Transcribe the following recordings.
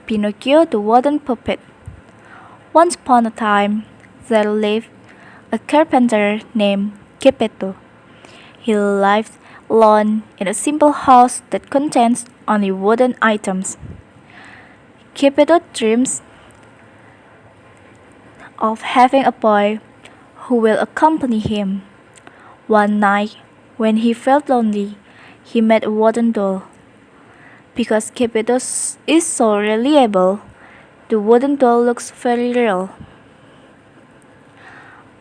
Pinocchio the Wooden Puppet. Once upon a time, there lived a carpenter named Geppetto. He lived alone in a simple house that contains only wooden items. Geppetto dreams of having a boy who will accompany him. One night, when he felt lonely, he made a wooden doll. Because Geppetto is so reliable, the wooden doll looks very real.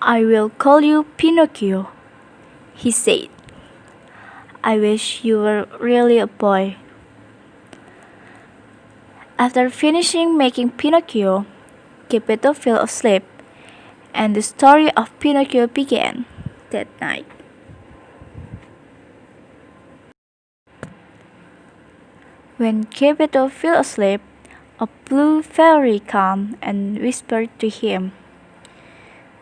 I will call you Pinocchio, he said. I wish you were really a boy. After finishing making Pinocchio, Geppetto fell asleep, and the story of Pinocchio began that night. When Geppetto fell asleep, a blue fairy came and whispered to him,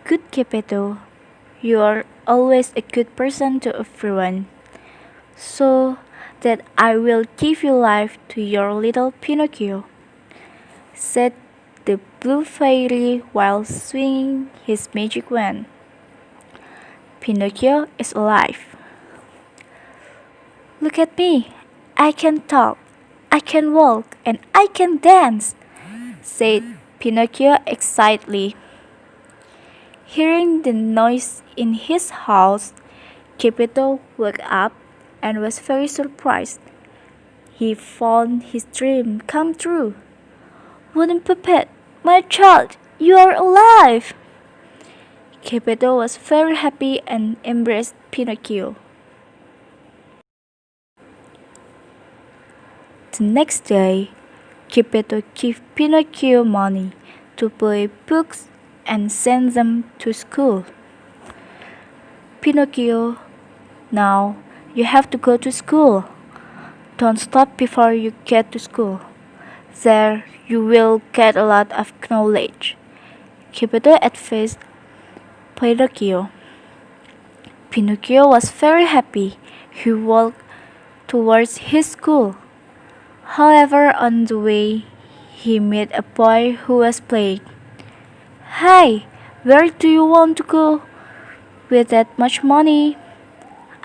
"Good Geppetto, you are always a good person to everyone, so that I will give you life to your little Pinocchio," said the blue fairy while swinging his magic wand. Pinocchio is alive. Look at me, I can talk, I can walk, and I can dance, said Pinocchio excitedly. Hearing the noise in his house, Geppetto woke up and was very surprised. He found his dream come true. Wooden puppet, my child, you are alive! Geppetto was very happy and embraced Pinocchio. The next day, Geppetto gave Pinocchio money to buy books and send them to school. Pinocchio, now you have to go to school. Don't stop before you get to school. There you will get a lot of knowledge. Geppetto advised Pinocchio. Pinocchio was very happy. He walked towards his school. However, on the way, he met a boy who was playing. "Hey, where do you want to go with that much money?"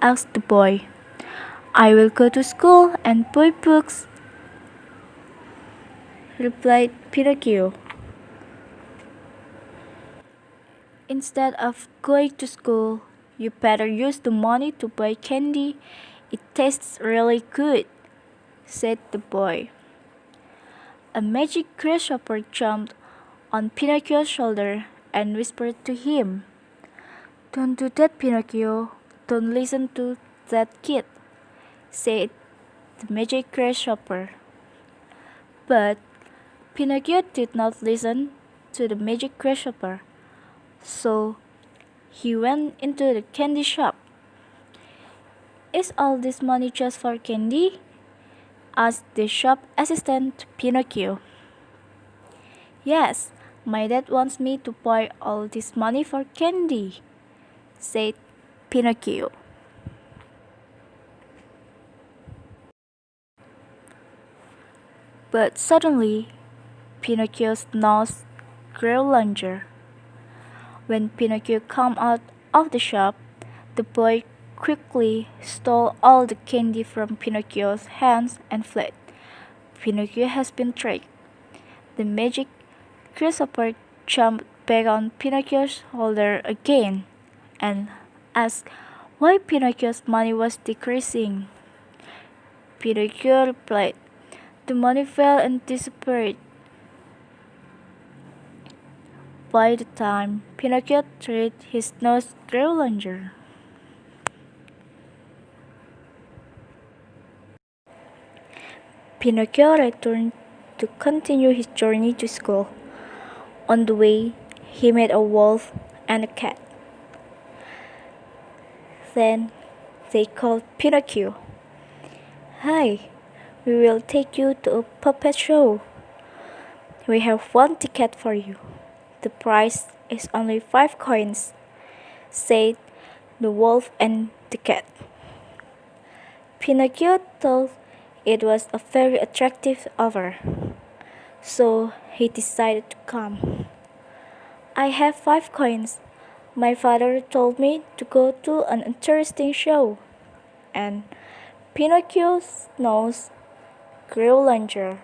asked the boy. "I will go to school and buy books," replied Pinocchio. "Instead of going to school, you better use the money to buy candy. It tastes really good," said the boy. A magic grasshopper jumped on Pinocchio's shoulder and whispered to him, "Don't do that, Pinocchio. Don't listen to that kid," said the magic grasshopper. But Pinocchio did not listen to the magic grasshopper, so he went into the candy shop. "Is all this money just for candy?" asked the shop assistant to Pinocchio. "Yes, my dad wants me to buy all this money for candy," said Pinocchio. But suddenly, Pinocchio's nose grew longer. When Pinocchio came out of the shop, the boy quickly stole all the candy from Pinocchio's hands and fled. Pinocchio has been tricked. The magic grasshopper jumped back on Pinocchio's shoulder again and asked why Pinocchio's money was decreasing. Pinocchio replied, "The money fell and disappeared." By the time Pinocchio tried, his nose grew longer. Pinocchio returned to continue his journey to school. On the way, he met a wolf and a cat. Then they called Pinocchio. "Hi, we will take you to a puppet show. We have one ticket for you. The price is only 5 coins," said the wolf and the cat. Pinocchio thought it was a very attractive offer, So he decided to come. I have 5 coins. My father told me to go to an interesting show. And Pinocchio's nose grew larger.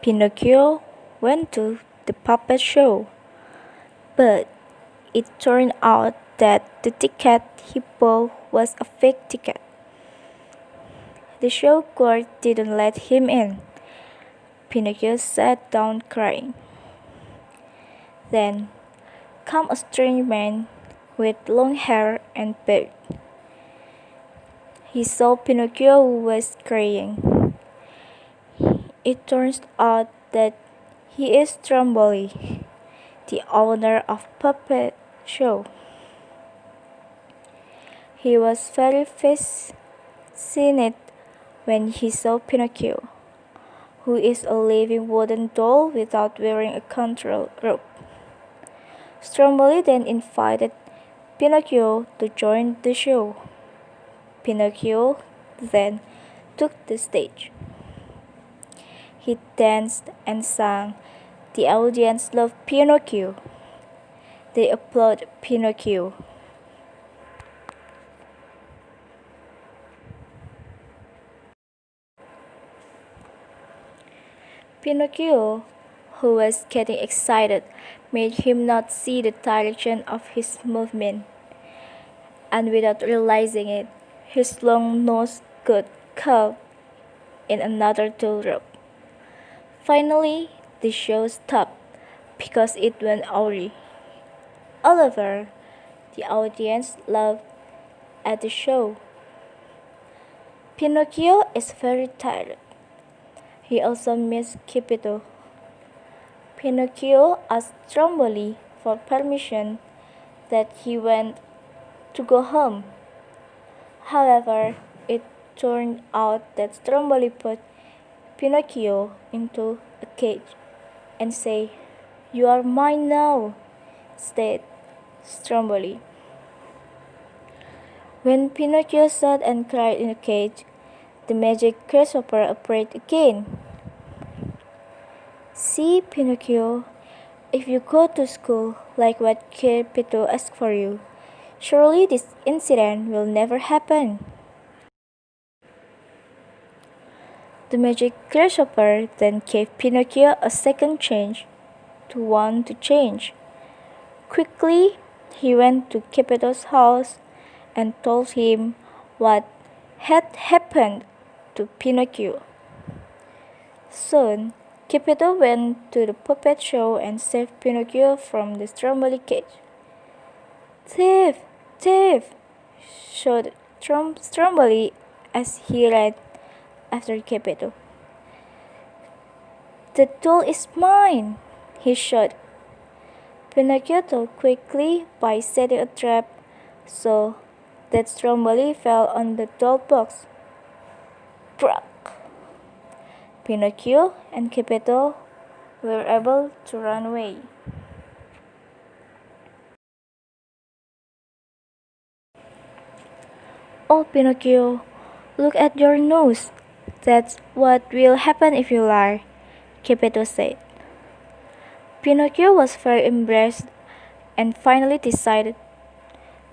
Pinocchio went to the puppet show, but it turned out that the ticket he bought was a fake ticket. The show guard didn't let him in. Pinocchio sat down crying. Then came a strange man with long hair and beard. He saw Pinocchio who was crying. It turns out that he is Stromboli, the owner of puppet show. He was very fascinated when he saw Pinocchio, who is a living wooden doll without wearing a control rope. Stromboli then invited Pinocchio to join the show. Pinocchio then took the stage. He danced and sang. The audience loved Pinocchio. They applauded Pinocchio. Pinocchio, who was getting excited, made him not see the direction of his movement. And without realizing it, his long nose got caught in another tool rope. Finally, the show stopped because it went awry. However, the audience laughed at the show. Pinocchio is very tired. He also missed Geppetto. Pinocchio asked Stromboli for permission that he went to go home. However, it turned out that Stromboli put Pinocchio into a cage and said, "You are mine now," said Stromboli. When Pinocchio sat and cried in the cage, the magic grasshopper appeared again. "See, Pinocchio, if you go to school like what Geppetto asked for you, surely this incident will never happen." The magic grasshopper then gave Pinocchio a second chance to want to change. Quickly, he went to Geppetto's house and told him what had happened to Pinocchio. Soon, Geppetto went to the puppet show and saved Pinocchio from the Stromboli cage. "Thief! Thief!" shouted Stromboli as he ran after Geppetto. "The doll is mine!" he shouted. Pinocchio thought quickly by setting a trap so that Stromboli fell on the doll box. Crack! Pinocchio and Geppetto were able to run away. "Oh, Pinocchio, look at your nose. That's what will happen if you lie," Geppetto said. Pinocchio was very embarrassed and finally decided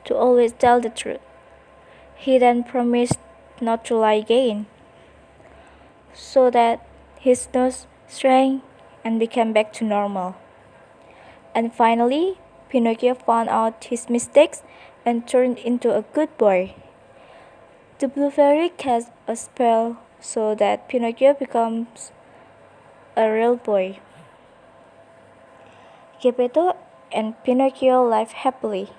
to always tell the truth. He then promised not to lie again, so that his nose shrank and became back to normal. And finally, Pinocchio found out his mistakes and turned into a good boy. The Blue Fairy cast a spell so that Pinocchio becomes a real boy. Geppetto and Pinocchio lived happily.